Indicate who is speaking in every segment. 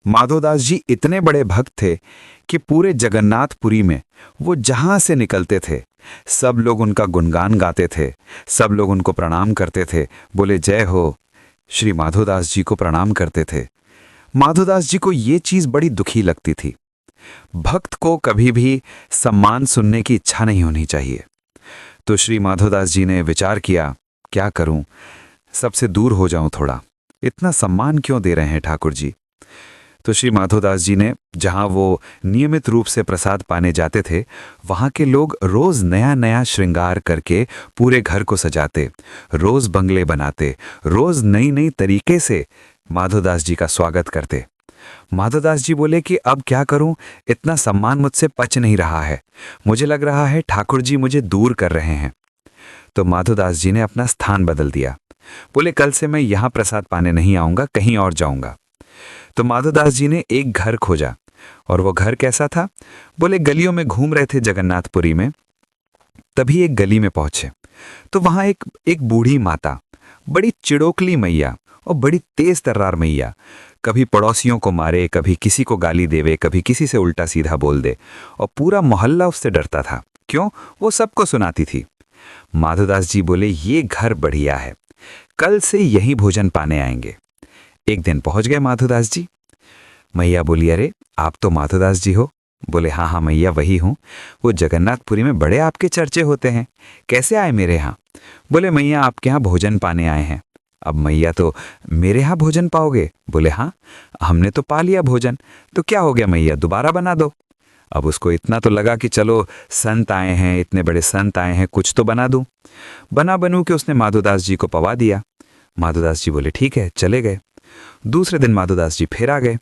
Speaker 1: माधोदास जी इतने बड़े भक्त थे कि पूरे जगन्नाथपुरी में वो जहां से निकलते थे सब लोग उनका गुणगान गाते थे। सब लोग उनको प्रणाम करते थे, बोले जय हो। श्री माधोदास जी को प्रणाम करते थे। माधोदास जी को ये चीज बड़ी दुखी लगती थी। भक्त को कभी भी सम्मान सुनने की इच्छा नहीं होनी चाहिए। तो श्री माधोदास जी ने विचार किया, क्या करूं, सबसे दूर हो जाऊं थोड़ा, इतना सम्मान क्यों दे रहे हैं ठाकुर जी। तो श्री माधोदास जी ने जहां वो नियमित रूप से प्रसाद पाने जाते थे, वहां के लोग रोज नया नया श्रृंगार करके पूरे घर को सजाते, रोज बंगले बनाते, रोज नई नई तरीके से माधोदास जी का स्वागत करते। माधोदास जी बोले कि अब क्या करूं, इतना सम्मान मुझसे पच नहीं रहा है, मुझे लग रहा है ठाकुर जी मुझे दूर कर रहे हैं। तो माधोदास जी ने अपना स्थान बदल दिया। बोले कल से मैं यहां प्रसाद पाने नहीं आऊंगा, कहीं और जाऊंगा। तो माधोदास जी ने एक घर खोजा। और वो घर कैसा था? बोले गलियों में घूम रहे थे जगन्नाथपुरी में, तभी एक गली में पहुंचे तो वहां एक बूढ़ी माता, बड़ी चिड़ोकली मैया और बड़ी तेज तर्रार मैया, कभी पड़ोसियों को मारे, कभी किसी को गाली देवे, कभी किसी से उल्टा सीधा बोल दे, और पूरा मोहल्ला उससे डरता था। क्यों? वो सबको सुनाती थी। माधोदास जी बोले ये घर बढ़िया है, कल से यही भोजन पाने आएंगे। एक दिन पहुंच गए माधोदास जी। मैया बोली अरे आप तो माधोदास जी हो? बोले हाँ हाँ मैया वही हूँ, वो जगन्नाथपुरी में बड़े आपके चर्चे होते हैं, कैसे आए मेरे यहाँ? बोले मैया आपके यहाँ भोजन पाने आए हैं। अब मैया तो मेरे यहाँ भोजन पाओगे? बोले हाँ हमने तो पा लिया भोजन, तो क्या हो गया मैया, दोबारा बना दो। अब उसको इतना तो लगा कि चलो संत आए हैं, इतने बड़े संत आए हैं, कुछ तो बना दूं। बना बनू के उसने माधोदास जी को पवा दिया। माधोदास जी बोले ठीक है, चले गए। दूसरे दिन माधोदास जी फिर आ गए।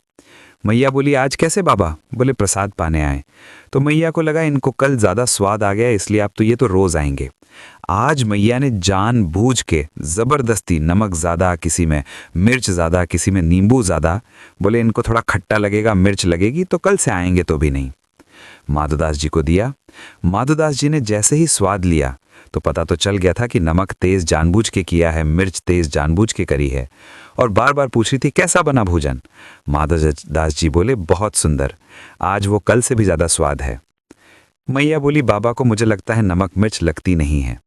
Speaker 1: मैया बोली आज कैसे बाबा? बोले प्रसाद पाने आए। तो मैया को लगा इनको कल ज्यादा स्वाद आ गया, इसलिए आप तो ये तो रोज आएंगे। आज मैया ने जानबूझ के जबरदस्ती नमक ज्यादा, किसी में मिर्च ज्यादा, किसी में नींबू ज्यादा, बोले इनको थोड़ा खट्टा लगेगा, मिर्च लगेगी तो कल से आएंगे तो भी नहीं। माधोदास जी को दिया। माधोदास जी ने जैसे ही स्वाद लिया तो पता तो चल गया था कि नमक तेज जानबूझ के किया है, मिर्च तेज जानबूझ के करी है, और बार बार पूछ रही थी कैसा बना भोजन। माधोदास जी बोले बहुत सुंदर, आज वो कल से भी ज्यादा स्वाद है। मैया बोली बाबा को मुझे लगता है नमक मिर्च लगती नहीं है,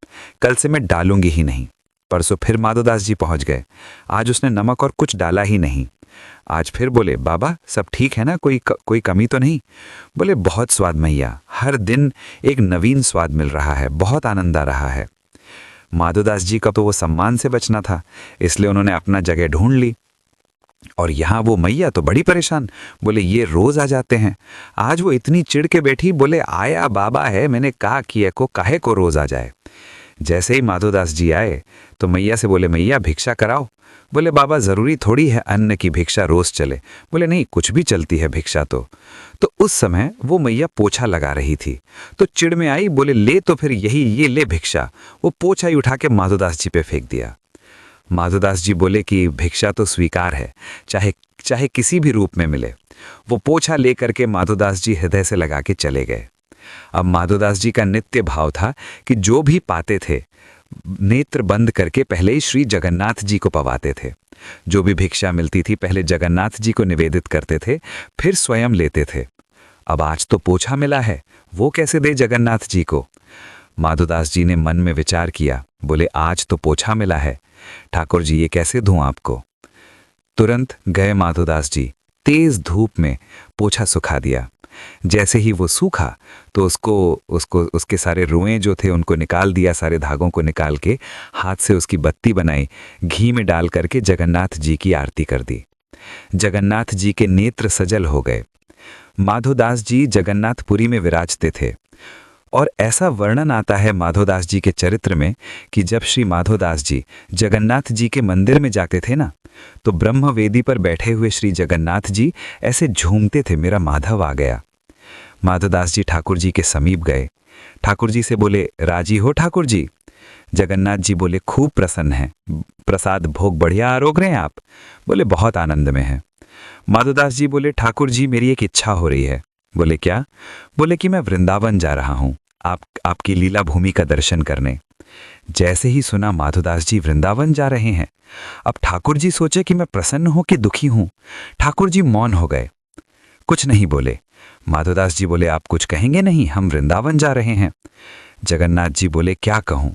Speaker 1: कल से मैं डालूंगी ही नहीं। परसों फिर माधोदास जी पहुंच गए। आज उसने नमक और कुछ डाला ही नहीं। आज फिर बोले बाबा सब ठीक है ना, कोई कमी तो नहीं? बोले बहुत स्वाद मैया, हर दिन एक नवीन स्वाद मिल रहा है, बहुत आनंद आ रहा है। माधोदास जी का तो वो सम्मान से बचना था, इसलिए उन्होंने अपना जगह ढूंढ ली। और यहाँ वो मैया तो बड़ी परेशान, बोले ये रोज आ जाते हैं। आज वो इतनी चिढ़ के बैठी, बोले आया बाबा है, मैंने कहा कि को काहे को रोज आ जाए। जैसे ही माधोदास जी आए तो मैया से बोले मैया भिक्षा कराओ। बोले बाबा जरूरी थोड़ी है अन्न की भिक्षा रोज चले। बोले नहीं कुछ भी चलती है भिक्षा तो उस समय वो मैया पोछा लगा रही थी, तो चिढ़ में आई, बोले ले तो फिर यही ये ले भिक्षा। वो पोछा ही उठा के माधोदास जी पे फेंक दिया। माधोदास जी बोले कि भिक्षा तो स्वीकार है, चाहे चाहे किसी भी रूप में मिले। वो पोछा लेकर के माधोदास जी हृदय से लगा के चले गए। अब माधोदास जी का नित्य भाव था कि जो भी पाते थे नेत्र बंद करके पहले ही श्री जगन्नाथ जी को पवाते थे। जो भी भिक्षा मिलती थी पहले जगन्नाथ जी को निवेदित करते थे, फिर स्वयं लेते थे। अब आज तो पोछा मिला है, वो कैसे दे जगन्नाथ जी को? माधोदास जी ने मन में विचार किया, बोले आज तो पोछा मिला है, ठाकुर जी ये कैसे दूं आपको? तुरंत गए माधोदास जी, तेज धूप में पोछा सुखा दिया। जैसे ही वो सूखा तो उसके सारे रुएं जो थे उनको निकाल दिया, सारे धागों को निकाल के हाथ से उसकी बत्ती बनाई, घी में डाल करके जगन्नाथ जी की आरती कर दी। जगन्नाथ जी के नेत्र सजल हो गए। माधोदास जी जगन्नाथपुरी में विराजते थे। और ऐसा वर्णन आता है माधोदास जी के चरित्र में कि जब श्री माधोदास जी जगन्नाथ जी के मंदिर में जाते थे ना, तो ब्रह्म वेदी पर बैठे हुए श्री जगन्नाथ जी ऐसे झूमते थे, मेरा माधव आ गया। माधोदास जी ठाकुर जी के समीप गए। ठाकुर जी से बोले राजी हो ठाकुर जी? जगन्नाथ जी बोले खूब प्रसन्न हैं, प्रसाद भोग बढ़िया आरोग रहे हैं आप? बोले बहुत आनंद में हैं। माधोदास जी बोले ठाकुर जी मेरी एक इच्छा हो रही है। बोले क्या? बोले कि मैं वृंदावन जा रहा हूं आपकी लीला भूमि का दर्शन करने। जैसे ही सुना माधोदास जी वृंदावन जा रहे हैं, अब ठाकुर जी सोचे कि मैं प्रसन्न हूं कि दुखी हूं। ठाकुर जी मौन हो गए, कुछ नहीं बोले। माधोदास जी बोले, आप कुछ कहेंगे नहीं, हम वृंदावन जा रहे हैं। जगन्नाथ जी बोले, क्या कहूं,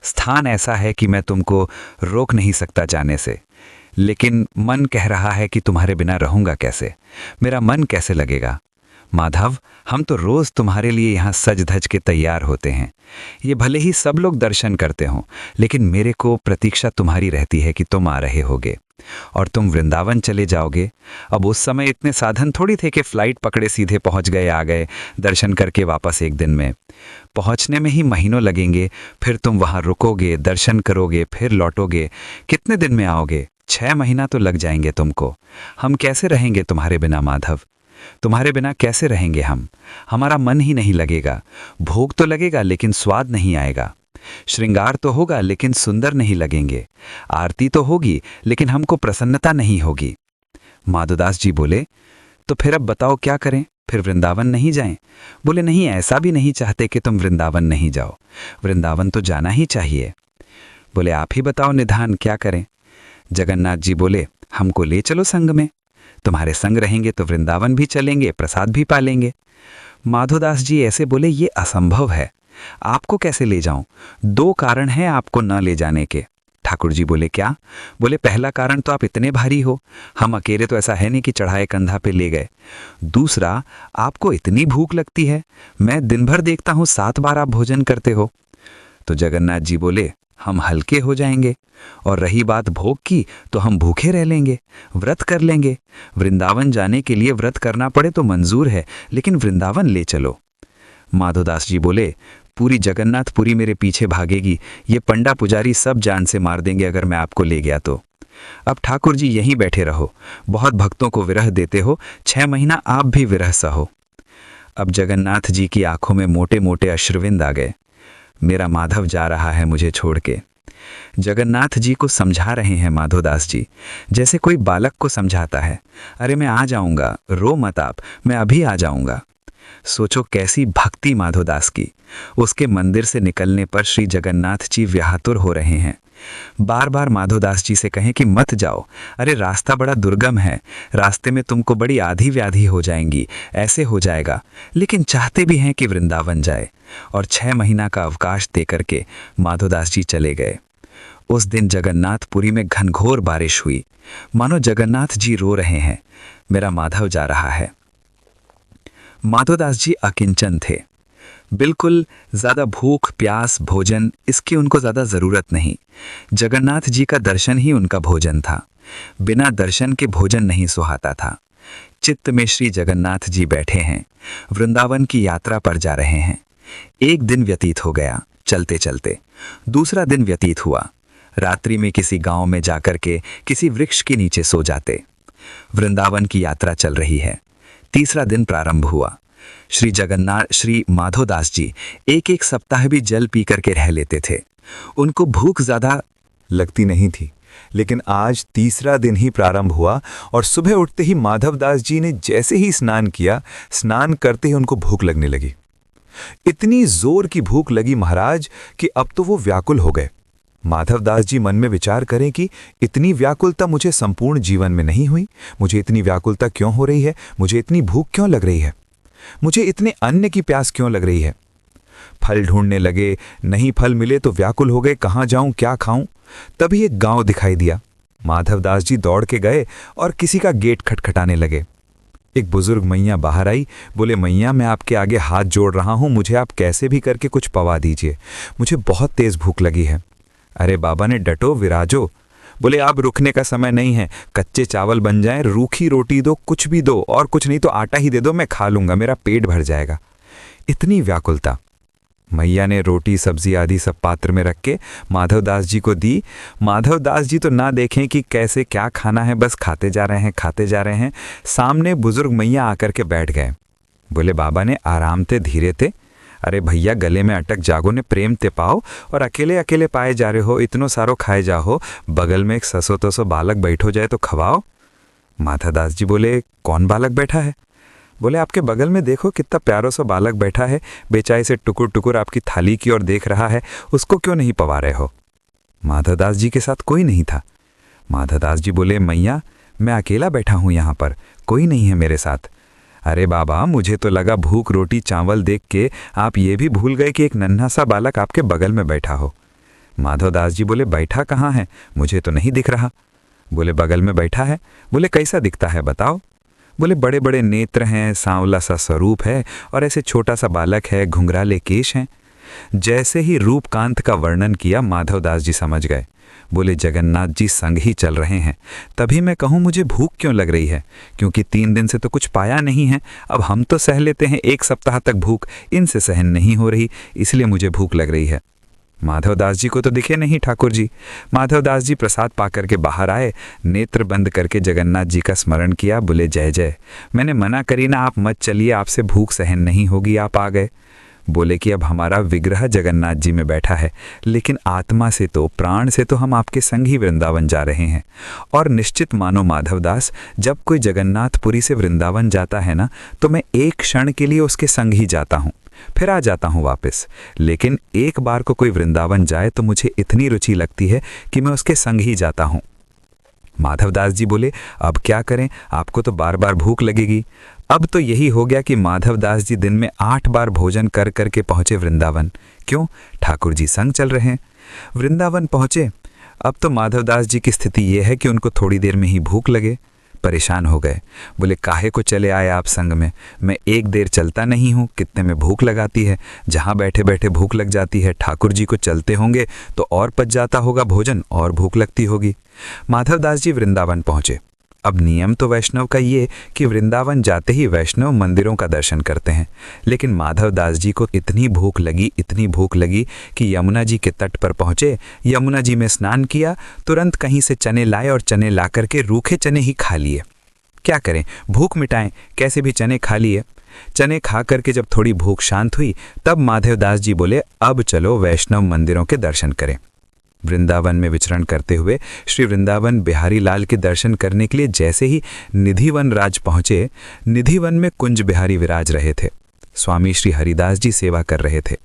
Speaker 1: स्थान ऐसा है कि मैं तुमको रोक नहीं सकता जाने से, लेकिन मन कह रहा है कि तुम्हारे बिना रहूंगा कैसे, मेरा मन कैसे लगेगा। माधव, हम तो रोज तुम्हारे लिए यहाँ सज धज के तैयार होते हैं। ये भले ही सब लोग दर्शन करते हों, लेकिन मेरे को प्रतीक्षा तुम्हारी रहती है कि तुम आ रहे होगे और तुम वृंदावन चले जाओगे। अब उस समय इतने साधन थोड़ी थे कि फ्लाइट पकड़े सीधे पहुंच गए, आ गए, दर्शन करके वापस एक दिन में। पहुंचने में ही महीनों लगेंगे, फिर तुम वहां रुकोगे, दर्शन करोगे, फिर लौटोगे। कितने दिन में आओगे? 6 महीना तो लग जाएंगे तुमको। हम कैसे रहेंगे तुम्हारे बिना माधव? तुम्हारे बिना कैसे रहेंगे हम? हमारा मन ही नहीं लगेगा। भोग तो लगेगा लेकिन स्वाद नहीं आएगा। श्रृंगार तो होगा लेकिन सुंदर नहीं लगेंगे। आरती तो होगी लेकिन हमको प्रसन्नता नहीं होगी। माधोदास जी बोले, तो फिर अब बताओ क्या करें? फिर वृंदावन नहीं जाएं? बोले, नहीं, ऐसा भी नहीं चाहते कि तुम वृंदावन नहीं जाओ, वृंदावन तो जाना ही चाहिए। बोले, आप ही बताओ निधान क्या करें? जगन्नाथ जी बोले, हमको ले चलो संग में, तुम्हारे संग रहेंगे तो वृंदावन भी चलेंगे, प्रसाद भी पालेंगे। माधोदास जी ऐसे बोले, ये असंभव है, आपको कैसे ले जाऊं? 2 कारण हैं आपको न ले जाने के। ठाकुर जी बोले, क्या? बोले, पहला कारण तो आप इतने भारी हो, हम अकेले तो ऐसा है नहीं कि चढ़ाए कंधा पे ले गए। दूसरा, आपको इतनी भूख लगती है, मैं दिन भर देखता हूं 7 बार आप भोजन करते हो। तो जगन्नाथ जी बोले, हम हल्के हो जाएंगे, और रही बात भोग की तो हम भूखे रह लेंगे, व्रत कर लेंगे। वृंदावन जाने के लिए व्रत करना पड़े तो मंजूर है, लेकिन वृंदावन ले चलो। माधोदास जी बोले, पूरी जगन्नाथपुरी मेरे पीछे भागेगी, ये पंडा पुजारी सब जान से मार देंगे अगर मैं आपको ले गया तो। अब ठाकुर जी यहीं बैठे रहो, बहुत भक्तों को विरह देते हो, 6 महीना आप भी विरह सहो। अब जगन्नाथ जी की आंखों में मोटे मोटे अश्रुविंद आ गए। मेरा माधव जा रहा है मुझे छोड़ के। जगन्नाथ जी को समझा रहे हैं माधोदास जी, जैसे कोई बालक को समझाता है, अरे मैं आ जाऊंगा, रो मत आप, मैं अभी आ जाऊंगा। सोचो कैसी भक्ति माधोदास की। उसके मंदिर से निकलने पर श्री जगन्नाथ जी व्याकुल हो रहे हैं। बार बार माधोदास जी से कहें कि मत जाओ, अरे रास्ता बड़ा दुर्गम है, रास्ते में तुमको बड़ी आधी व्याधि हो जाएंगी, ऐसे हो जाएगा। लेकिन चाहते भी हैं कि वृंदावन जाए, और 6 महीना का अवकाश देकर के माधोदास जी चले गए। उस दिन जगन्नाथपुरी में घनघोर बारिश हुई, मानो जगन्नाथ जी रो रहे हैं, मेरा माधव जा रहा है। माधोदास जी अकिंचन थे, बिल्कुल ज्यादा भूख प्यास भोजन इसकी उनको ज्यादा जरूरत नहीं। जगन्नाथ जी का दर्शन ही उनका भोजन था, बिना दर्शन के भोजन नहीं सुहाता था। चित्त में श्री जगन्नाथ जी बैठे हैं, वृंदावन की यात्रा पर जा रहे हैं। एक दिन व्यतीत हो गया चलते चलते, दूसरा दिन व्यतीत हुआ, रात्रि में किसी गांव में जाकर के किसी वृक्ष के नीचे सो जाते। वृंदावन की यात्रा चल रही है, तीसरा दिन प्रारंभ हुआ। श्री माधोदास जी एक एक सप्ताह भी जल पी करके रह लेते थे, उनको भूख ज्यादा
Speaker 2: लगती नहीं थी। लेकिन आज तीसरा दिन ही प्रारंभ हुआ और सुबह उठते ही माधवदास जी ने जैसे ही स्नान किया, स्नान करते ही उनको भूख लगने लगी। इतनी जोर की भूख लगी महाराज कि अब तो वो व्याकुल हो गए। माधवदास जी मन में विचार करें कि इतनी व्याकुलता मुझे संपूर्ण जीवन में नहीं हुई, मुझे इतनी व्याकुलता क्यों हो रही है, मुझे इतनी भूख क्यों लग रही है, मुझे इतने अन्न की प्यास क्यों लग रही है। फल ढूंढने लगे, नहीं फल मिले तो व्याकुल हो गए, कहाँ जाऊं क्या खाऊं। तभी एक गांव दिखाई दिया। माधवदास जी दौड़ के गए और किसी का गेट खटखटाने लगे। एक बुजुर्ग मैया बाहर आई, बोले, मैया मैं आपके आगे हाथ जोड़ रहा हूं, मुझे आप कैसे भी करके कुछ पवा दीजिए, मुझे बहुत तेज भूख लगी है। अरे बाबा ने डटो विराजो। बोले, अब रुकने का समय नहीं है, कच्चे चावल बन जाएं, रूखी रोटी दो, कुछ भी दो, और कुछ नहीं तो आटा ही दे दो, मैं खा लूंगा, मेरा पेट भर जाएगा। इतनी व्याकुलता। मैया ने रोटी सब्जी आदि सब पात्र में रख के माधवदास जी को दी। माधवदास जी तो ना देखें कि कैसे क्या खाना है, बस खाते जा रहे हैं, खाते जा रहे हैं। सामने बुजुर्ग मैया आकर के बैठ गए। बोले, बाबा ने आराम ते धीरे ते, अरे भैया गले में अटक जागो ने, प्रेम ते पाओ, और अकेले अकेले पाए जा रहे हो, इतनो सारो खाए जाओ, बगल में एक ससो बालक बैठो जाए तो खवाओ। माधवदास जी बोले, कौन बालक बैठा है?
Speaker 1: बोले आपके बगल में देखो कितना प्यारा सा बालक बैठा है, बेचारे से टुकुर टुकुर आपकी थाली की ओर देख रहा है, उसको क्यों नहीं पवा रहे हो? माधवदास जी के साथ कोई नहीं था। माधवदास जी बोले मैया मैं अकेला बैठा हूँ यहाँ पर, कोई नहीं है मेरे साथ। अरे बाबा मुझे तो लगा भूख रोटी चावल देख के आप ये भी भूल गए कि एक नन्हा सा बालक आपके बगल में बैठा हो। माधवदास जी बोले बैठा कहाँ है, मुझे तो नहीं दिख रहा। बोले बगल में बैठा है। बोले कैसा दिखता है बताओ? बोले बड़े बड़े नेत्र हैं, सांवला सा स्वरूप है और ऐसे छोटा सा बालक है, घुंघराले केश हैं। जैसे ही रूपकांत का वर्णन किया माधवदास जी समझ गए। बोले जगन्नाथ जी संग ही चल रहे हैं, तभी मैं कहूँ मुझे भूख क्यों लग रही है, क्योंकि 3 दिन से तो कुछ पाया नहीं है। अब हम तो सह लेते हैं 1 सप्ताह तक भूख, इनसे सहन नहीं हो रही, इसलिए मुझे भूख लग रही है। माधवदास जी को तो दिखे नहीं ठाकुर जी। माधवदास जी प्रसाद पाकर के बाहर आए, नेत्र बंद करके जगन्नाथ जी का स्मरण किया। बोले जय जय, मैंने मना करी ना आप मत चलिए, आपसे भूख सहन नहीं होगी, आप आ गए। बोले कि अब हमारा विग्रह जगन्नाथ जी में बैठा है, लेकिन आत्मा से तो प्राण से तो हम आपके संग ही वृंदावन जा रहे हैं। और निश्चित मानो माधवदास, जब कोई जगन्नाथपुरी से वृंदावन जाता है ना, तो मैं एक क्षण के लिए उसके संग ही जाता हूँ, फिर आ जाता हूँ वापस। लेकिन एक बार को कोई वृंदावन जाए तो मुझे इतनी रुचि लगती है कि मैं उसके संग ही जाता हूँ। माधवदास जी बोले अब क्या करें, आपको तो बार बार भूख लगेगी। अब तो यही हो गया कि माधवदास जी दिन में 8 बार भोजन कर करके पहुंचे वृंदावन। क्यों? ठाकुर जी संग चल रहे हैं। वृंदावन पहुंचे। अब तो माधवदास जी की स्थिति यह है कि उनको थोड़ी देर में ही भूख लगे। परेशान हो गए। बोले काहे को चले आए आप संग में, मैं एक देर चलता नहीं हूँ, कितने में भूख लगाती है, जहाँ बैठे बैठे भूख लग जाती है। ठाकुर जी को चलते होंगे तो और पच जाता होगा भोजन और भूख लगती होगी। माधवदास जी वृंदावन पहुँचे। अब नियम तो वैष्णव का ये कि वृंदावन जाते ही वैष्णव मंदिरों का दर्शन करते हैं, लेकिन माधवदास जी को इतनी भूख लगी कि यमुना जी के तट पर पहुँचे, यमुना जी में स्नान किया, तुरंत कहीं से चने लाए और चने ला करके रूखे चने ही खा लिए। क्या करें, भूख मिटाएं, कैसे भी चने खा लिए। चने खा करके जब थोड़ी भूख शांत हुई, तब माधवदास जी बोले अब चलो वैष्णव मंदिरों के दर्शन करें। वृंदावन में विचरण करते हुए श्री वृंदावन बिहारी लाल के दर्शन करने के लिए जैसे ही निधिवन राज पहुँचे, निधिवन में कुंज बिहारी विराज रहे थे। स्वामी श्री हरिदास जी सेवा कर रहे थे।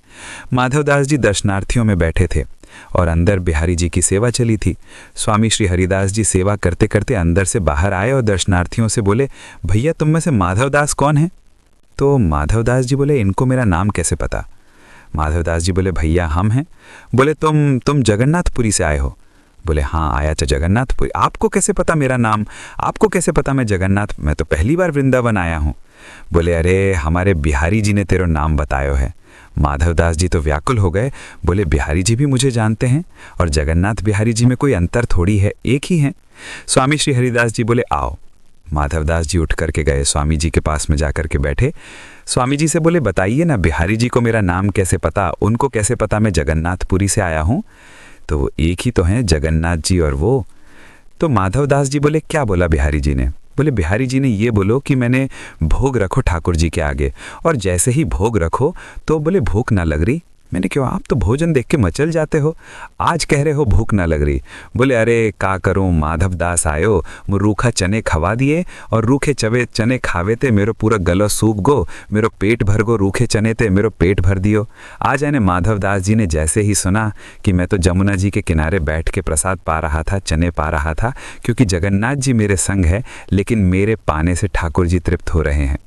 Speaker 1: माधवदास जी दर्शनार्थियों में बैठे थे और अंदर बिहारी जी की सेवा चली थी। स्वामी श्री हरिदास जी सेवा करते करते अंदर से बाहर आए और दर्शनार्थियों से बोले भैया तुम में से माधवदास कौन है? तो माधवदास जी बोले इनको मेरा नाम कैसे पता? माधवदास जी बोले भैया हम हैं। बोले तुम जगन्नाथपुरी से आए हो? बोले हाँ आया था जगन्नाथपुरी। आपको कैसे पता मेरा नाम, आपको कैसे पता मैं जगन्नाथ, मैं तो पहली बार वृंदावन आया हूँ। बोले अरे हमारे बिहारी जी ने तेरा नाम बतायो है। माधवदास जी तो व्याकुल हो गए। बोले बिहारी जी भी मुझे जानते हैं और जगन्नाथ बिहारी जी में कोई अंतर थोड़ी है, एक ही हैं। स्वामी श्री हरिदास जी बोले आओ। माधवदास जी उठ करके गए, स्वामी जी के पास में जाकर के बैठे। स्वामी जी से बोले बताइए ना बिहारी जी को मेरा नाम कैसे पता, उनको कैसे पता मैं जगन्नाथपुरी से आया हूँ? तो वो एक ही तो हैं जगन्नाथ जी और वो। तो माधवदास जी बोले क्या बोला बिहारी जी ने? बोले बिहारी जी ने ये बोलो कि मैंने भोग रखो ठाकुर जी के आगे, और जैसे ही भोग रखो तो बोले भूख ना लग रही। मैंने क्यों, आप तो भोजन देख के मचल जाते हो, आज कह रहे हो भूख ना लग रही। बोले अरे का करूं, माधवदास आयो, रूखा चने खवा दिए और रूखे चने खावे थे, मेरो पूरा गलो सूख गो, मेरो पेट भर गो, रूखे चने थे मेरो पेट भर दियो। आज यानी माधवदास जी ने जैसे ही सुना कि मैं तो जमुना जी के किनारे बैठ के प्रसाद पा रहा था, चने पा रहा था, क्योंकि जगन्नाथ जी मेरे संग है, लेकिन मेरे पाने से ठाकुर जी तृप्त हो रहे हैं।